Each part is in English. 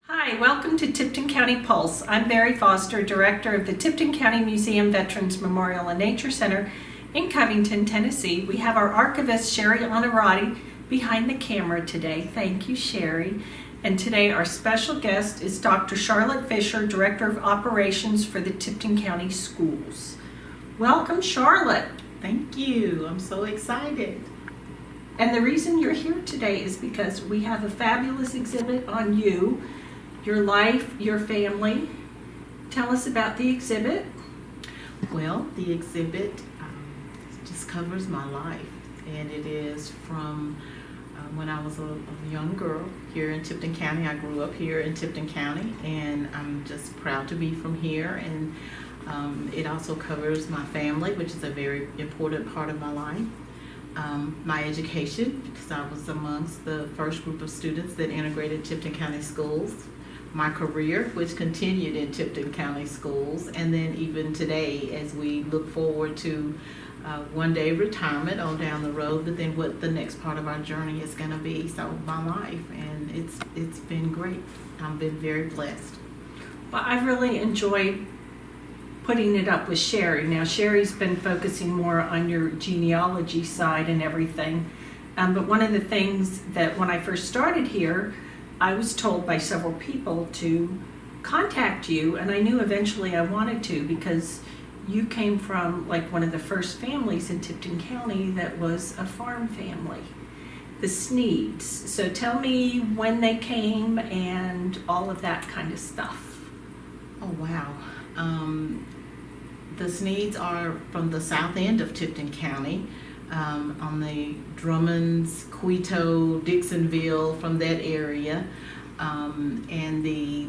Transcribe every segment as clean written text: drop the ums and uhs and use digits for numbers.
Hi, welcome to Tipton County Pulse. I'm Barrie Foster, Director of the Tipton County Museum Veterans Memorial and Nature Center in Covington, Tennessee. We have our archivist, Sherry Honorati, behind the camera today. Thank you, Sherry. And today our special guest is Dr. Charlotte Fisher, Director of Operations for the Tipton County Schools. Welcome, Charlotte. Thank you. I'm so excited. And the reason you're here today is because we have a fabulous exhibit on you, your life, your family. Tell us about the exhibit. Well, the exhibit just covers my life, and it is from when I was a young girl here in Tipton County. I grew up here in Tipton County, and I'm just proud to be from here. And it also covers my family, which is a very important part of my life. My education, because I was amongst the first group of students that integrated Tipton County schools. My career, which continued in Tipton County schools, and then even today as we look forward to one day retirement on down the road, but then what the next part of our journey is going to be. So my life, and it's been great. I've been very blessed. Well, I've really enjoyed putting it up with Sherry. Now, Sherry's been focusing more on your genealogy side and everything, but one of the things that when I first started here, I was told by several people to contact you, and I knew eventually I wanted to because you came from like one of the first families in Tipton County that was a farm family, the Sneeds. So tell me when they came and all of that kind of stuff. Oh, wow. The Sneeds are from the south end of Tipton County, on the Drummonds, Quito, Dixonville, from that area. And the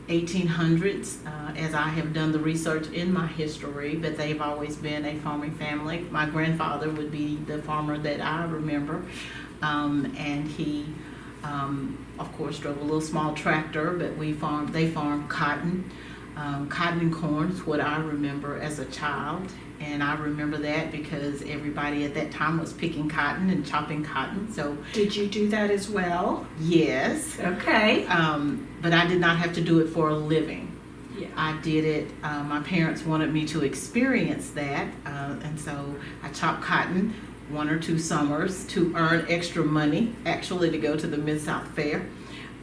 1800s, as I have done the research in my history, but they've always been a farming family. My grandfather would be the farmer that I remember, and he, of course, drove a little small tractor, but they farmed cotton. Cotton and corn is what I remember as a child, and I remember that because everybody at that time was picking cotton and chopping cotton. So did you do that as well? Yes. Okay. But I did not have to do it for a living. Yeah. I did it. My parents wanted me to experience that, and so I chopped cotton 1 or 2 summers to earn extra money, actually to go to the Mid-South Fair,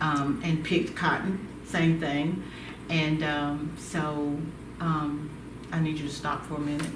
and picked cotton, same thing. And I need you to stop for a minute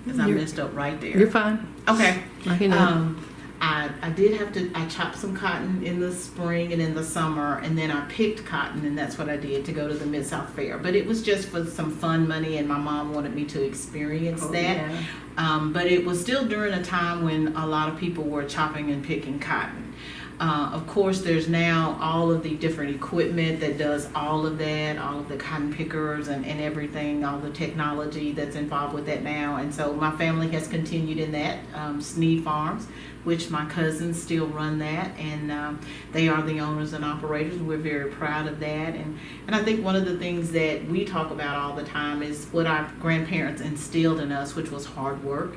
because I messed up right there. You're fine. Okay. I can do I did have to, I chopped some cotton in the spring and in the summer, and then I picked cotton, and that's what I did to go to the Mid-South Fair. But it was just for some fun money, and my mom wanted me to experience that. Yeah. But it was still during a time when a lot of people were chopping and picking cotton. Of course, there's now all of the different equipment that does all of that, all of the cotton pickers and everything, all the technology that's involved with that now. And so my family has continued in that, Sneed Farms, which my cousins still run that, and they are the owners and operators. We're very proud of that. And I think one of the things that we talk about all the time is what our grandparents instilled in us, which was hard work.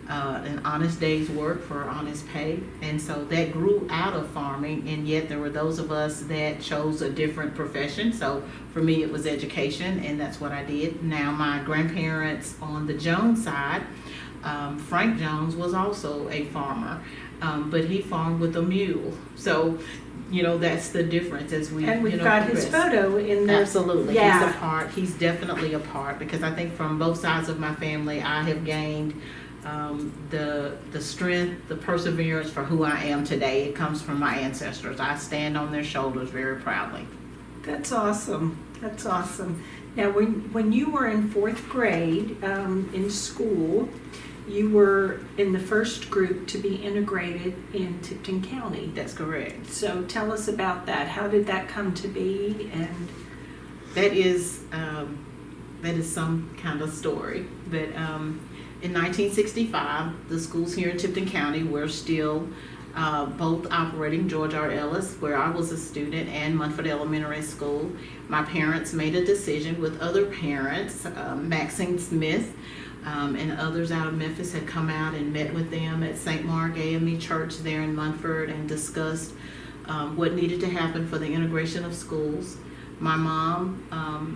An honest day's work for honest pay, and so that grew out of farming, and yet there were those of us that chose a different profession. So for me it was education, and that's what I did. Now my grandparents on the Jones side, Frank Jones was also a farmer, but he farmed with a mule. So that's the difference as we and we've got progress. his photo in the Absolutely. Yeah. He's a part. He's definitely a part, because I think from both sides of my family I have gained the strength, the perseverance for who I am today. It comes from my ancestors. I stand on their shoulders very proudly. That's awesome. That's awesome. Now, when you were in 4th grade in school, you were in the first group to be integrated in Tipton County. That's correct. So tell us about that. How did that come to be? And that is some kind of story. But in 1965, the schools here in Tipton County were still both operating. George R. Ellis, where I was a student, and Munford Elementary School. My parents made a decision with other parents, Maxine Smith, and others out of Memphis had come out and met with them at St. Mark AME Church there in Munford and discussed what needed to happen for the integration of schools. My mom,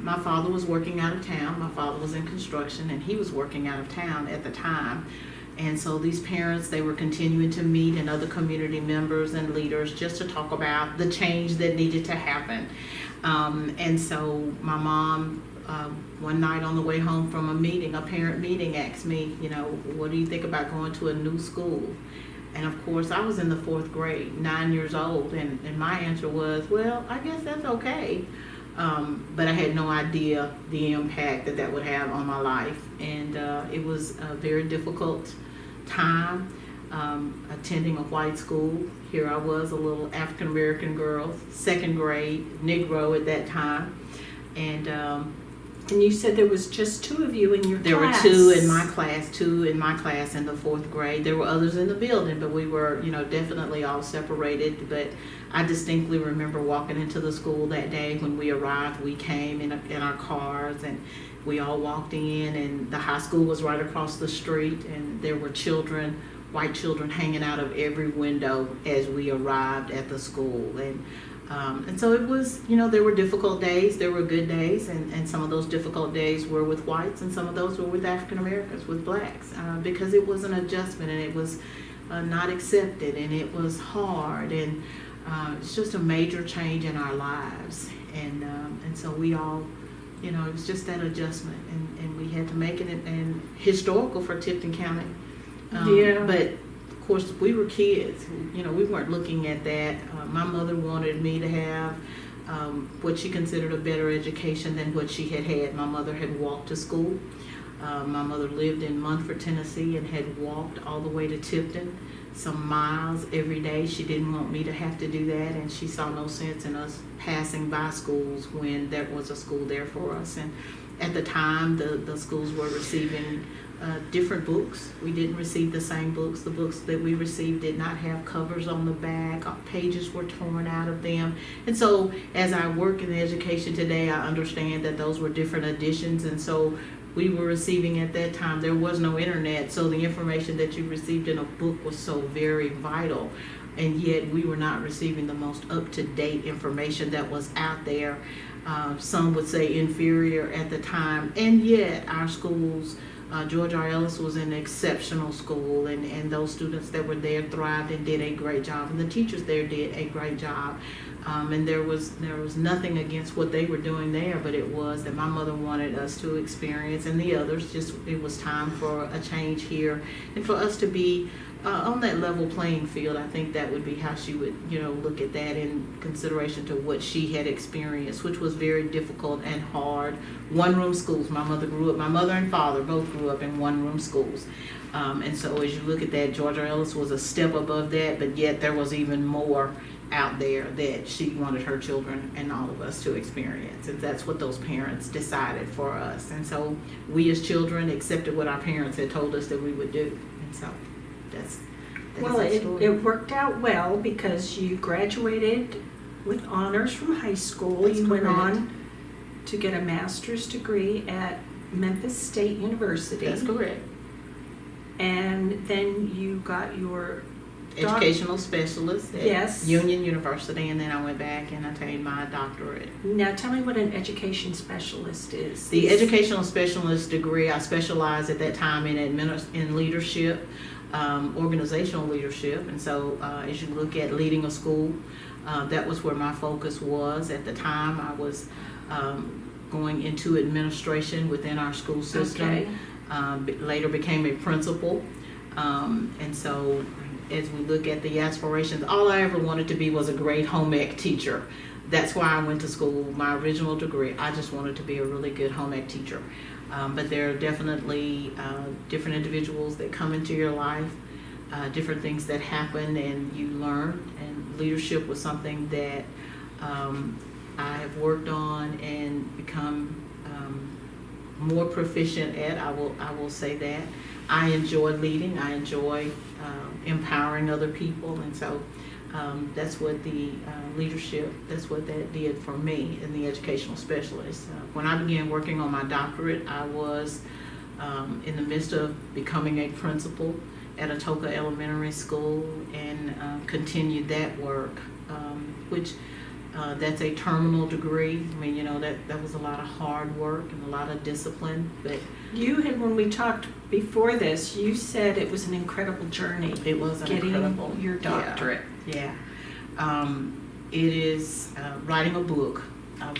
my father was working out of town. My father was in construction, and he was working out of town at the time. And so these parents, they were continuing to meet, and other community members and leaders, just to talk about the change that needed to happen. And so my mom, one night on the way home from a meeting, a parent meeting, asked me, you know, what do you think about going to a new school? And of course, I was in the 4th grade, 9 years old, and my answer was, well, I guess that's okay. But I had no idea the impact that that would have on my life. And it was a very difficult time, attending a white school. Here I was, a little African-American girl, 2nd grade, Negro at that time. And you said there was just 2 of you in your there class. were 2 in my class in the 4th grade. There were others in the building, but we were, you know, definitely all separated. But I distinctly remember walking into the school that day. When we arrived, we came in our cars, and we all walked in, and the high school was right across the street, and there were children, white children, hanging out of every window as we arrived at the school. And so it was, you know, there were difficult days, there were good days, and some of those difficult days were with whites, and some of those were with African Americans, with blacks, because it was an adjustment, and it was not accepted, and it was hard, and it's just a major change in our lives. And so we all, you know, it was just that adjustment, and we had to make it, and historical for Tipton County. Yeah. But of course, we were kids. You know, we weren't looking at that. My mother wanted me to have what she considered a better education than what she had had. My mother had walked to school. My mother lived in Munford, Tennessee, and had walked all the way to Tipton, some miles every day. She didn't want me to have to do that, and she saw no sense in us passing by schools when there was a school there for us. And at the time, the schools were receiving different books. We didn't receive the same books. The books that we received did not have covers on the back. Pages were torn out of them. And so as I work in education today, I understand that those were different editions. And so we were receiving, at that time, there was no internet, so the information that you received in a book was so very vital. And yet we were not receiving the most up-to-date information that was out there. Some would say inferior at the time. And yet our schools, George R. Ellis was an exceptional school, and those students that were there thrived and did a great job, and the teachers there did a great job. And there was nothing against what they were doing there, but it was that my mother wanted us to experience, and the others, just it was time for a change here, and for us to be on that level playing field. I think that would be how she would, you know, look at that in consideration to what she had experienced, which was very difficult and hard. One-room schools. My mother and father both grew up in one-room schools. And so as you look at that, George R. Ellis was a step above that, but yet there was even more out there that she wanted her children and all of us to experience. And that's what those parents decided for us. And so we as children accepted what our parents had told us that we would do. And so that's well, it worked out well, because you graduated with honors from high school. That's you correct. went on to get a master's degree at Memphis State University. That's correct. And then you got your Educational specialist at Yes. Union University, and then I went back and attained my doctorate. Now tell me what an education specialist is. The educational specialist degree, I specialized at that time in leadership, organizational leadership, and so as you look at leading a school, that was where my focus was at the time. I was going into administration within our school system. Okay. Later became a principal, and so as we look at the aspirations, all I ever wanted to be was a great home ec teacher. That's why I went to school. My original degree, I just wanted to be a really good home ec teacher. But there are definitely different individuals that come into your life, different things that happen, and you learn. And leadership was something that I have worked on and become more proficient at. I will say that. I enjoy leading. I enjoy empowering other people, and so that's what the leadership, that's what that did for me in the educational specialist. When I began working on my doctorate, I was in the midst of becoming a principal at Atoka Elementary School, and continued that work which that's a terminal degree. I mean, that was a lot of hard work and a lot of discipline, but You had, when we talked before this, you said it was an incredible journey. it was an getting incredible. your doctorate. Yeah. It is writing a book.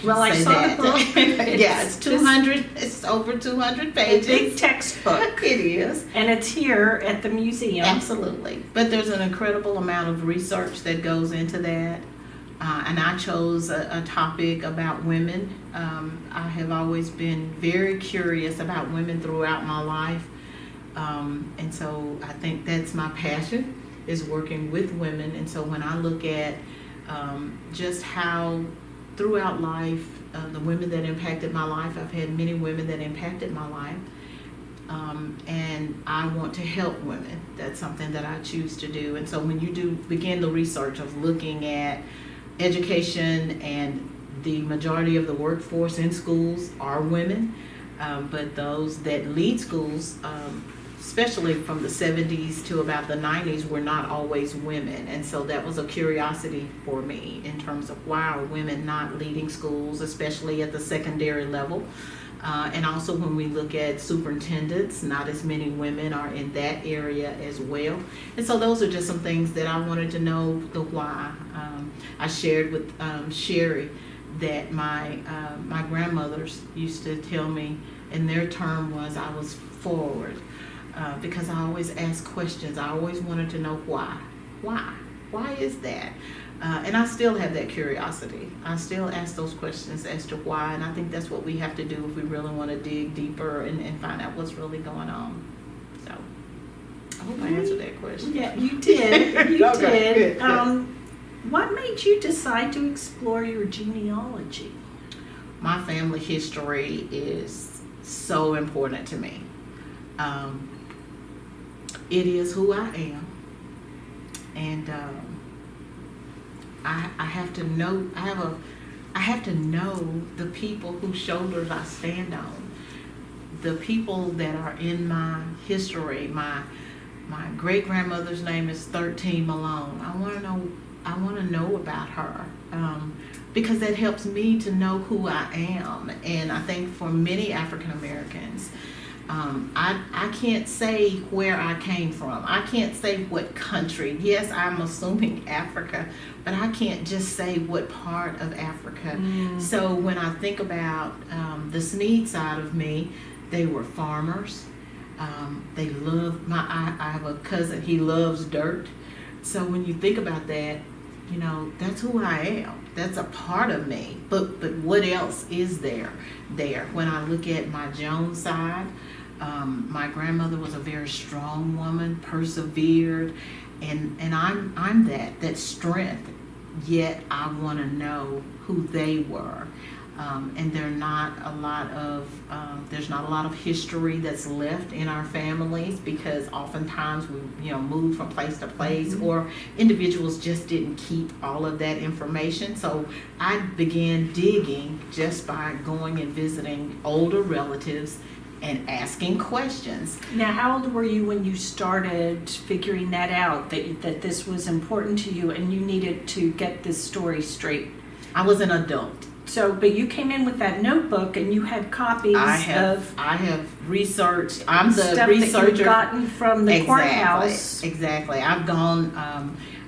Well, I saw the book. Yeah, it's 200. It's over 200 A pages. big textbook. It is. And it's here at the museum. Absolutely. But there's an incredible amount of research that goes into that. And I chose a topic about women. I have always been very curious about women throughout my life. And so I think that's my passion, is working with women. And so when I look at just how throughout life, the women that impacted my life, I've had many women that impacted my life. And I want to help women. That's something that I choose to do. And so when you do begin the research of looking at education, and the majority of the workforce in schools are women, but those that lead schools, especially from the 70s to about the 90s, were not always women. And so that was a curiosity for me in terms of why are women not leading schools, especially at the secondary level. And also when we look at superintendents, not as many women are in that area as well. And so those are just some things that I wanted to know the why. I shared with Sherry that my grandmothers used to tell me, and their term was I was forward, because I always asked questions. I always wanted to know why. Why is that? And I still have that curiosity. I still ask those questions as to why, and I think that's what we have to do if we really want to dig deeper and find out what's really going on. So I hope I answered that question. Yeah, you did. You Okay, did. good. What made you decide to explore your genealogy? My family history is so important to me. It is who I am, and I have to know. I have to know the people whose shoulders I stand on. The people that are in my history. My great grandmother's name is 13 Malone. I want to know about her, because that helps me to know who I am. And I think for many African Americans, I can't say where I came from. I can't say what country. Yes, I'm assuming Africa, but I can't just say what part of Africa. So when I think about the Sneed side of me, they were farmers. They love I have a cousin, he loves dirt. So when you think about that, that's who I am. That's a part of me. But what else is there? When I look at my Jones side, my grandmother was a very strong woman, persevered, and I'm that strength. Yet I want to know who they were. And there's not a lot of history that's left in our families, because oftentimes we move from place to place, or individuals just didn't keep all of that information. So I began digging just by going and visiting older relatives and asking questions. Now, how old were you when you started figuring that out, that this was important to you and you needed to get this story straight? I was an adult. So, but you came in with that notebook and you had copies I of have researched. I'm the stuff researcher. that you've gotten from the courthouse. Exactly. I've gone,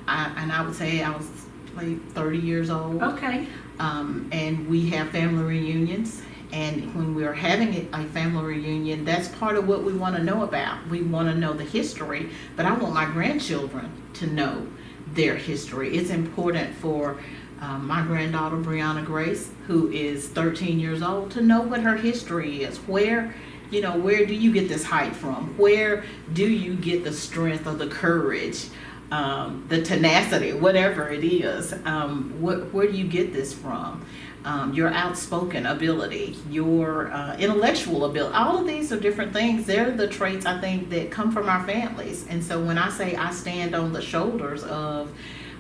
I would say I was like 30 years old. Okay. And we have family reunions. And when we're having a family reunion, that's part of what we want to know about. We want to know the history, but I want my grandchildren to know their history. It's important for my granddaughter, Brianna Grace, who is 13 years old, to know what her history is. Where do you get this height from? Where do you get the strength or the courage, the tenacity, whatever it is? Where do you get this from? Your outspoken ability, your intellectual ability. All of these are different things. They're the traits, I think, that come from our families. And so when I say I stand on the shoulders of,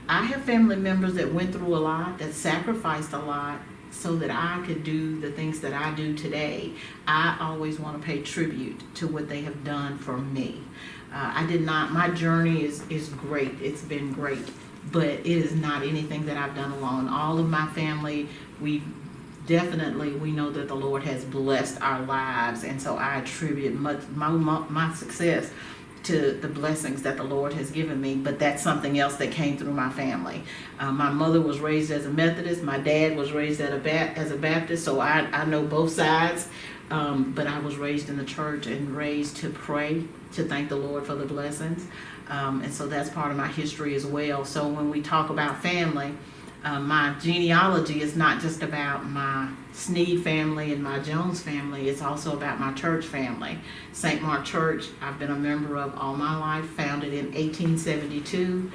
I have family members that went through a lot, that sacrificed a lot so that I could do the things that I do today. I always want to pay tribute to what they have done for me. My journey is great. It's been great. but it is not anything that I've done alone. All of my family, we know that the Lord has blessed our lives, and so I attribute my success to the blessings that the Lord has given me. But that's something else that came through my family. My mother was raised as a Methodist. My dad was raised as a Baptist, so I know both sides. But I was raised in the church and raised to pray, to thank the Lord for the blessings. And so that's part of my history as well. So when we talk about family, my genealogy is not just about my Sneed family and my Jones family. It's also about my church family. St. Mark Church, I've been a member of all my life, founded in 1872.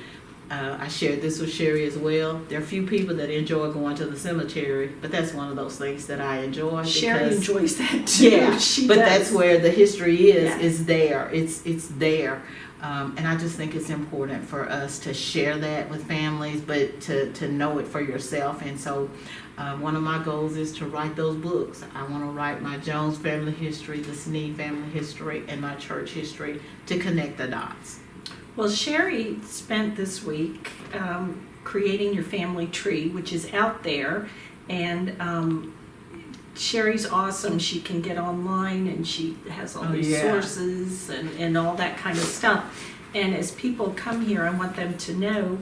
I shared this with Sherry as well. There are few people that enjoy going to the cemetery, but that's one of those things that I enjoy. Sherry enjoys that too. Yeah, she but does. That's where the history is. Yeah. Is there. It's there. And I just think it's important for us to share that with families, but to know it for yourself. And so one of my goals is to write those books. I want to write my Jones family history, the Sneed family history, and my church history to connect the dots. Well, Sherry spent this week creating your family tree, which is out there, and Sherry's awesome. She can get online and she has all these sources and all that kind of stuff. And as people come here, I want them to know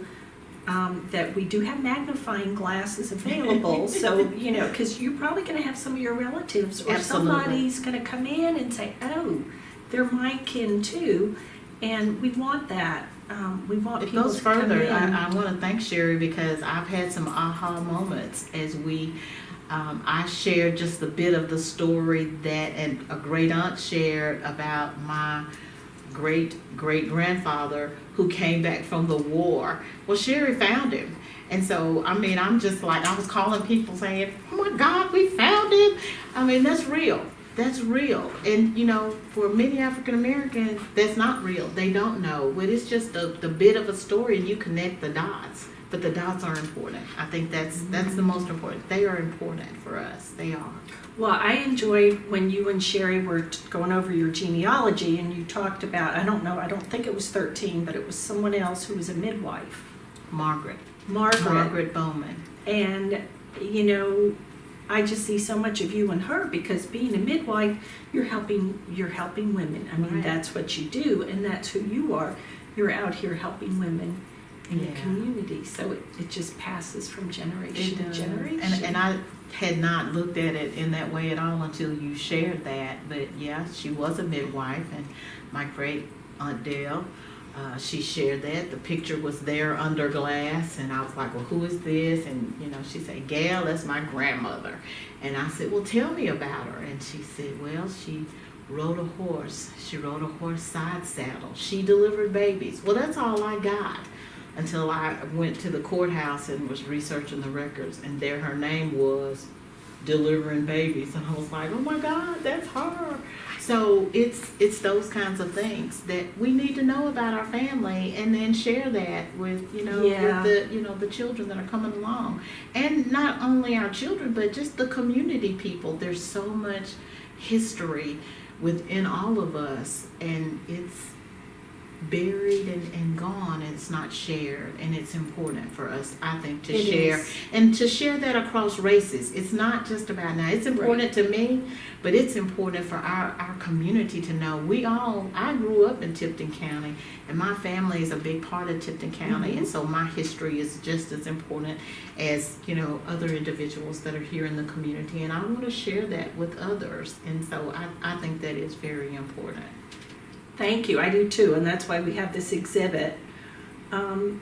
that we do have magnifying glasses available. So, because you're probably going to have some of your relatives or somebody's going to come in and say, oh, they're my kin too. And we want that. We want people to come in. It goes further. I want to thank Sherry because I've had some aha moments as I shared just a bit of the story that a great aunt shared about my great-great-grandfather who came back from the war. Well, Sherry found him. And so, I'm just like, I was calling people saying, oh my God, we found him. That's real. That's real. And, for many African Americans, that's not real. They don't know. But it's just the bit of a story and you connect the dots. But the dots are important. I think that's the most important. They are important for us. They are. Well, I enjoyed when you and Sherry were going over your genealogy and you talked about, I don't think it was 13, but it was someone else who was a midwife. Margaret Bowman. And, I just see so much of you and her because being a midwife, you're helping women. Right. That's what you do and that's who you are. You're out here helping women in the community. So it just passes from generation to generation. And I had not looked at it in that way at all until you shared that. But yeah, she was a midwife, and my great Aunt Dale, she shared that. The picture was there under glass, and I was like, well, who is this? And, she said, Gail, that's my grandmother. And I said, well, tell me about her. And she said, well, she rode a horse. She rode a horse side saddle. She delivered babies. Well, that's all I got until I went to the courthouse and was researching the records, and there her name was, delivering babies. And I was like, oh my God, that's her. So it's those kinds of things that we need to know about our family and then share that with, with the children that are coming along. And not only our children, but just the community people. There's so much history within all of us, and it's buried and gone, and it's not shared, and it's important for us, I think, to share and to share that across races. It's not just about now. It's important to me, but it's important for our community to know. I grew up in Tipton County, and my family is a big part of Tipton County, and so my history is just as important as other individuals that are here in the community, and I want to share that with others, and so I think that is very important. Thank you. I do too, and that's why we have this exhibit. Tell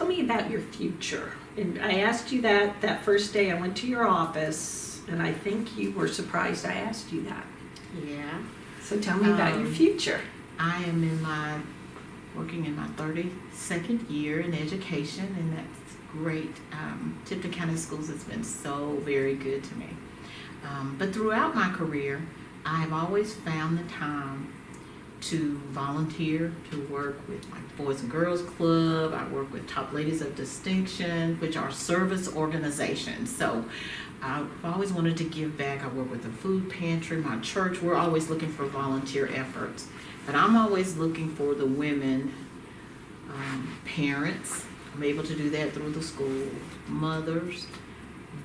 me about your future. And I asked you that first day I went to your office, and I think you were surprised I asked you that. Yeah. So tell me about your future. I am working in my 32nd year in education, and that's great. Tipton County Schools has been so very good to me. But throughout my career, I've always found the time to volunteer, to work with my Boys and Girls Club. I work with Top Ladies of Distinction, which are service organizations. So I've always wanted to give back. I work with the food pantry, my church. We're always looking for volunteer efforts. But I'm always looking for the women parents. I'm able to do that through the school. Mothers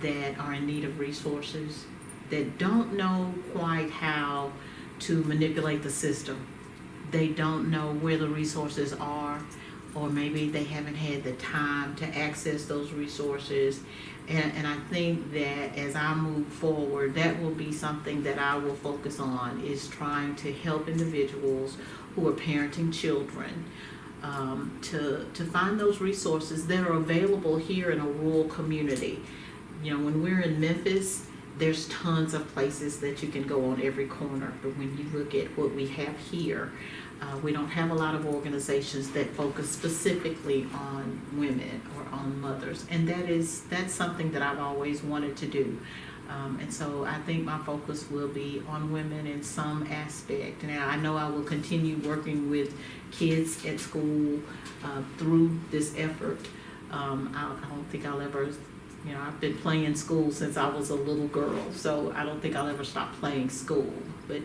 that are in need of resources, that don't know quite how to manipulate the system. They don't know where the resources are, or maybe they haven't had the time to access those resources. And I think that as I move forward, that will be something that I will focus on, is trying to help individuals who are parenting children to find those resources that are available here in a rural community. You know, when we're in Memphis, there's tons of places that you can go on every corner. But when you look at what we have here, we don't have a lot of organizations that focus specifically on women or on mothers. And that's something that I've always wanted to do. And so I think my focus will be on women in some aspect. Now, I know I will continue working with kids at school through this effort. I don't think I'll ever, I've been playing school since I was a little girl, so I don't think I'll ever stop playing school. But,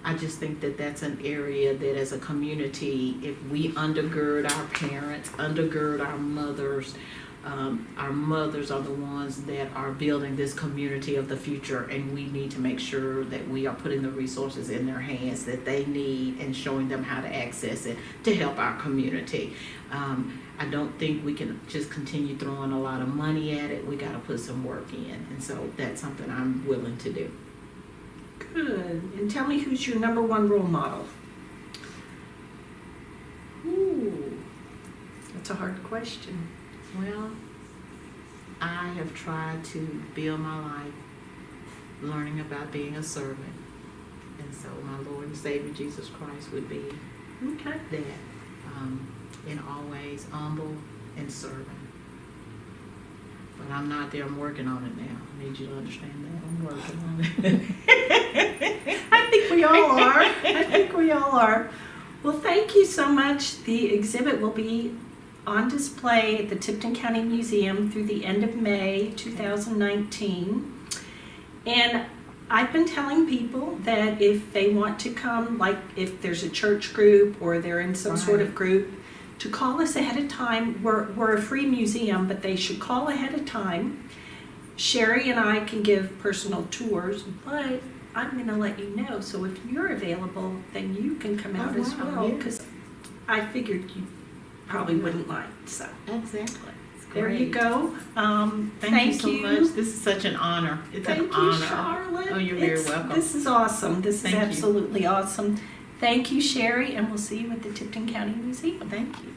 I just think that that's an area that as a community, if we undergird our parents, undergird our mothers are the ones that are building this community of the future, and we need to make sure that we are putting the resources in their hands that they need and showing them how to access it to help our community. I don't think we can just continue throwing a lot of money at it. We got to put some work in, and so that's something I'm willing to do. Good. And tell me, who's your number one role model? Ooh, that's a hard question. Well, I have tried to build my life learning about being a servant. And so my Lord and Savior Jesus Christ would be Okay. that, in all ways humble and serving. But I'm not there, I'm working on it now. I need you to understand that. I'm working on it. I think we all are. Well, thank you so much. The exhibit will be on display at the Tipton County Museum through the end of May 2019. And I've been telling people that if they want to come, like if there's a church group or they're in some sort of group, to call us ahead of time. We're a free museum, but they should call ahead of time. Sherry and I can give personal tours, but I'm going to let you know. So if you're available, then you can come out as well, because I figured you probably wouldn't mind. So Exactly. there you go. Thank you so much. This is such an honor. It's an honor. Thank you, Charlotte. Oh, you're very welcome. This is awesome. This Thank is you. absolutely awesome. Thank you, Sherry, and we'll see you at the Tipton County Museum. Thank you.